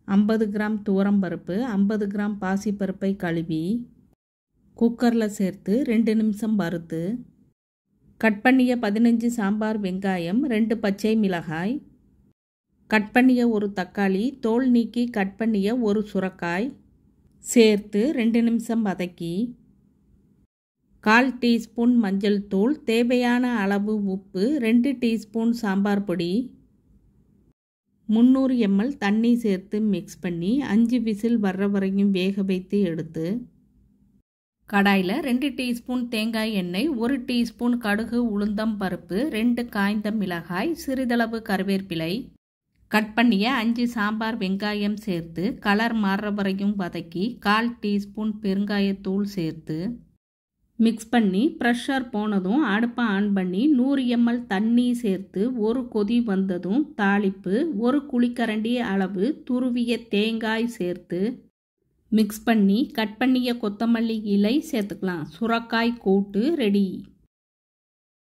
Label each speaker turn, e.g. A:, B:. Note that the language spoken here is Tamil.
A: 50 கிராம் துவரம்பருப்பு, 50 கிராம் பாசிப்பருப்பை கழுவி குக்கரில் சேர்த்து 2 நிமிஷம் வறுத்து, கட் பண்ணிய 15 சாம்பார் வெங்காயம், 2 பச்சை மிளகாய், கட் பண்ணிய ஒரு தக்காளி, தோல் நீக்கி கட் பண்ணிய ஒரு சுரைக்காய் சேர்த்து 2 நிமிஷம் வதக்கி, 1/4 டீஸ்பூன் மஞ்சள் தூள், தேவையான அளவு உப்பு, 2 டீஸ்பூன் சாம்பார் பொடி, 300 ml தண்ணி சேர்த்து மிக்ஸ் பண்ணி 5 விசில் வர்ற வரையும் வேக வைத்து எடுத்து, கடாயில் 2 டீஸ்பூன் தேங்காய் எண்ணெய், 1 டீஸ்பூன் கடுகு உளுந்தம் பருப்பு, 2 காய்ந்த மிளகாய், சிறிதளவு கருவேப்பிலை, கட் பண்ணிய 5 சாம்பார் வெங்காயம் சேர்த்து கலர் மாறுற வரையும் வதக்கி 1/4 டீஸ்பூன் பெருங்காயத்தூள் சேர்த்து மிக்ஸ் பண்ணி ப்ரெஷர் போனதும் அடுப்பை ஆன் பண்ணி 100 ml தண்ணி சேர்த்து ஒரு கொதி வந்ததும் தாளிப்பு 1 குழிக்கரண்டி அளவு துருவிய தேங்காய் சேர்த்து மிக்ஸ் பண்ணி கட் பண்ணிய கொத்தமல்லி இலை சேர்த்துக்கலாம். சுரைக்காய் கூட்டு ரெடி.